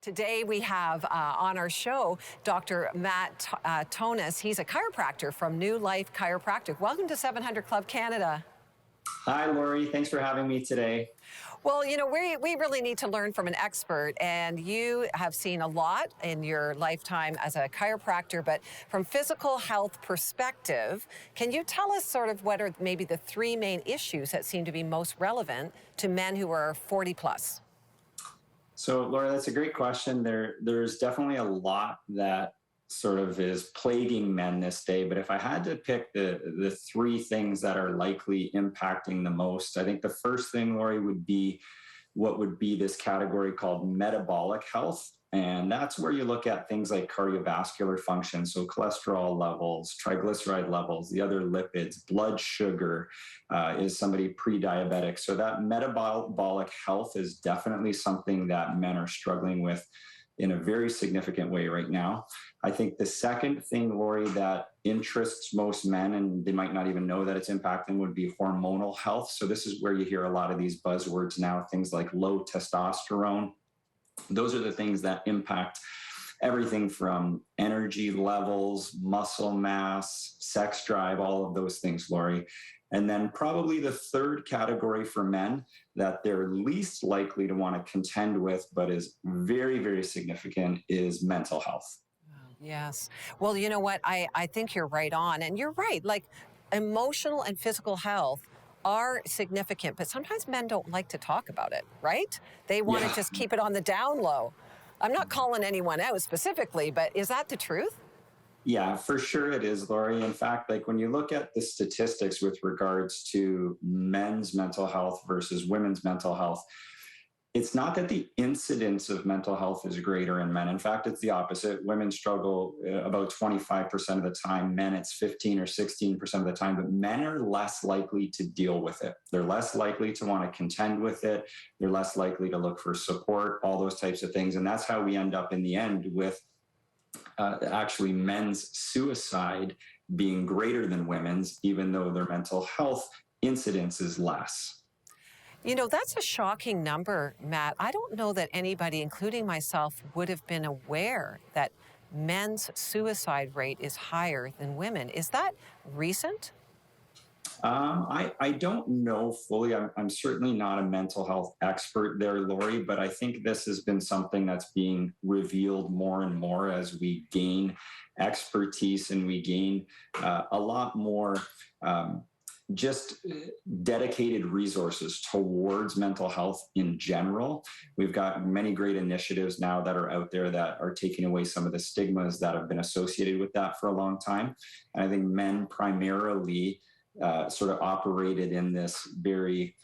Today we have on our show Dr. Matt Tonnos. He's a chiropractor from New Life Chiropractic. Welcome to 700 Club Canada. Hi, Lori. Thanks for having me today. Well, you know, we really need to learn from an expert, and you have seen a lot in your lifetime as a chiropractor, but from physical health perspective, can you tell us sort of what are maybe the three main issues that seem to be most relevant to men who are 40 plus? So, Laura, that's a great question. There's definitely a lot that sort of is plaguing men this day. But if I had to pick the three things that are likely impacting the most, I think the first thing, Lori, would be what would be this category called metabolic health. And that's where you look at things like cardiovascular function, so cholesterol levels, triglyceride levels, the other lipids, blood sugar, is somebody pre-diabetic. So that metabolic health is definitely something that men are struggling with in a very significant way right now. I think the second thing, Lori, that interests most men, and they might not even know that it's impacting, would be hormonal health. So this is where you hear a lot of these buzzwords now, things like low testosterone. Those are the things that impact everything from energy levels, muscle mass, sex drive, all of those things, Lori. And then probably the third category for men that they're least likely to want to contend with, but is very, very significant, is mental health. Yes. Well, you know what? I think you're right on. And you're right. Like emotional and physical health are significant, but sometimes men don't like to talk about it, right? They want to just keep it on the down low. I'm not calling anyone out specifically, but is that the truth? Yeah, for sure it is, Lori. In fact, like when you look at the statistics with regards to men's mental health versus women's mental health, it's not that the incidence of mental health is greater in men. In fact, it's the opposite. Women struggle about 25% of the time. Men, it's 15 or 16% of the time. But men are less likely to deal with it. They're less likely to want to contend with it. They're less likely to look for support, all those types of things. And that's how we end up in the end with actually men's suicide being greater than women's, even though their mental health incidence is less. You know, that's a shocking number, Matt. I don't know that anybody, including myself, would have been aware that men's suicide rate is higher than women. Is that recent? I don't know fully. I'm certainly not a mental health expert there, Lori, but I think this has been something that's being revealed more and more as we gain expertise and we gain a lot more just dedicated resources towards mental health in general. We've got many great initiatives now that are out there that are taking away some of the stigmas that have been associated with that for a long time. And I think men primarily sort of operated in this very,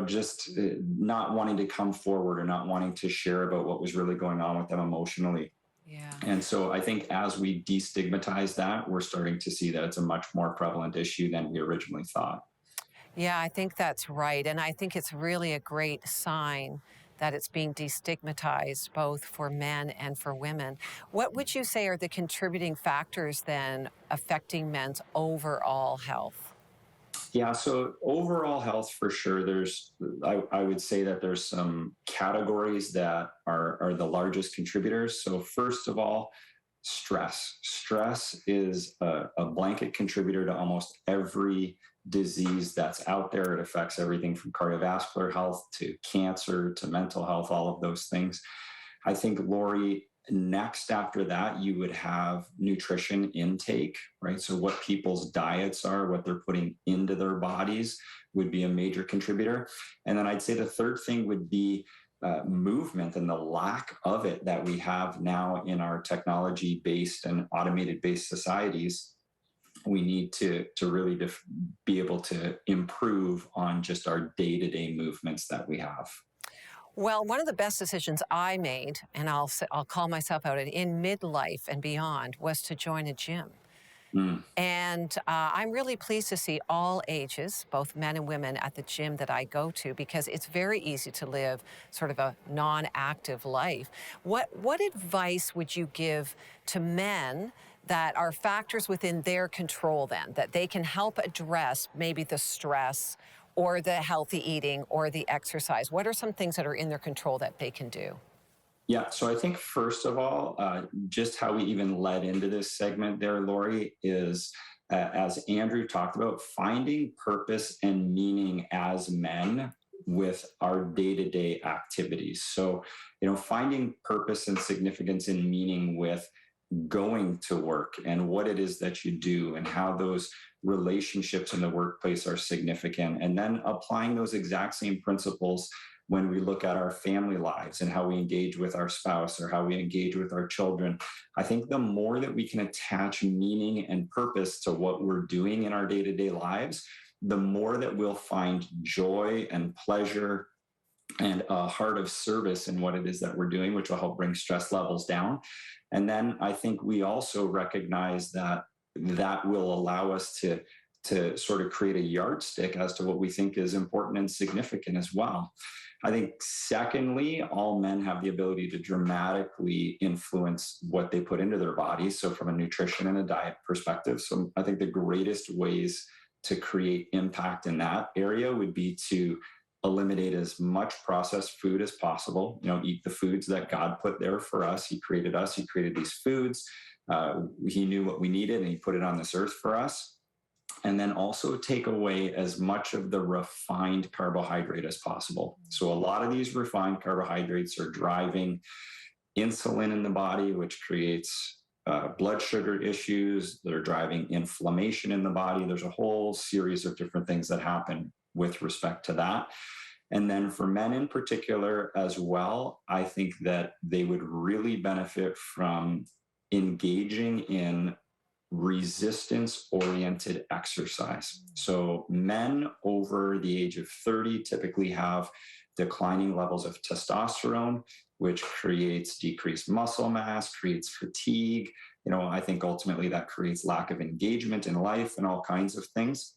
just not wanting to come forward or not wanting to share about what was really going on with them emotionally. Yeah. And so I think as we destigmatize that, we're starting to see that it's a much more prevalent issue than we originally thought. Yeah, I think that's right. And I think it's really a great sign that it's being destigmatized both for men and for women. What would you say are the contributing factors then affecting men's overall health? Yeah, so overall health for sure. I would say that there's some categories that are the largest contributors. So first of all, stress. Stress is a blanket contributor to almost every disease that's out there. It affects everything from cardiovascular health to cancer to mental health, all of those things. I think, Lori, next after that, you would have nutrition intake, right? So what people's diets are, what they're putting into their bodies would be a major contributor. And then I'd say the third thing would be movement and the lack of it that we have now in our technology-based and automated-based societies. We need to really be able to improve on just our day-to-day movements that we have. Well, one of the best decisions I made, and I'll call myself out in midlife and beyond, was to join a gym. And I'm really pleased to see all ages, both men and women, at the gym that I go to because it's very easy to live sort of a non-active life. What advice would you give to men that are factors within their control then, that they can help address maybe the stress or the healthy eating or the exercise? What are some things that are in their control that they can do? Yeah, so I think first of all, just how we even led into this segment there, Lori, is as Andrew talked about, finding purpose and meaning as men with our day-to-day activities. So, finding purpose and significance and meaning with going to work and what it is that you do and how those relationships in the workplace are significant, and then applying those exact same principles when we look at our family lives and how we engage with our spouse or how we engage with our children. I think the more that we can attach meaning and purpose to what we're doing in our day-to-day lives, the more that we'll find joy and pleasure and a heart of service in what it is that we're doing, which will help bring stress levels down. And then I think we also recognize that that will allow us to sort of create a yardstick as to what we think is important and significant as well. I think, secondly, all men have the ability to dramatically influence what they put into their bodies. So, from a nutrition and a diet perspective, so I think the greatest ways to create impact in that area would be to eliminate as much processed food as possible. Eat the foods that God put there for us. He created us. He created these foods. He knew what we needed, and He put it on this earth for us. And then also take away as much of the refined carbohydrate as possible. So a lot of these refined carbohydrates are driving insulin in the body, which creates blood sugar issues. They're driving inflammation in the body. There's a whole series of different things that happen with respect to that. And then for men in particular as well, I think that they would really benefit from engaging in resistance-oriented exercise. So men over the age of 30 typically have declining levels of testosterone, which creates decreased muscle mass, creates fatigue. I think ultimately that creates lack of engagement in life and all kinds of things.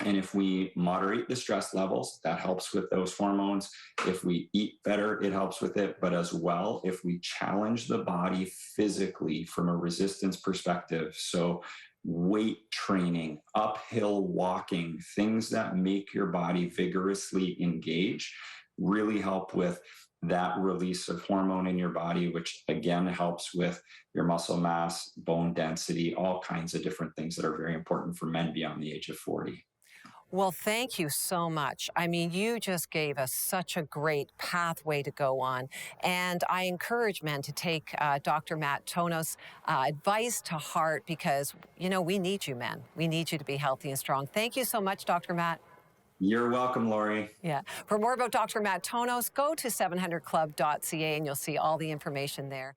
And if we moderate the stress levels, that helps with those hormones. If we eat better, it helps with it. But as well, if we challenge the body physically from a resistance perspective, so weight training, uphill walking, things that make your body vigorously engage, really help with that release of hormone in your body, which again helps with your muscle mass, bone density, all kinds of different things that are very important for men beyond the age of 40. Well, thank you so much. I mean, you just gave us such a great pathway to go on. And I encourage men to take Dr. Matt Tonnos' advice to heart because, we need you, men. We need you to be healthy and strong. Thank you so much, Dr. Matt. You're welcome, Lori. Yeah. For more about Dr. Matt Tonnos, go to 700club.ca and you'll see all the information there.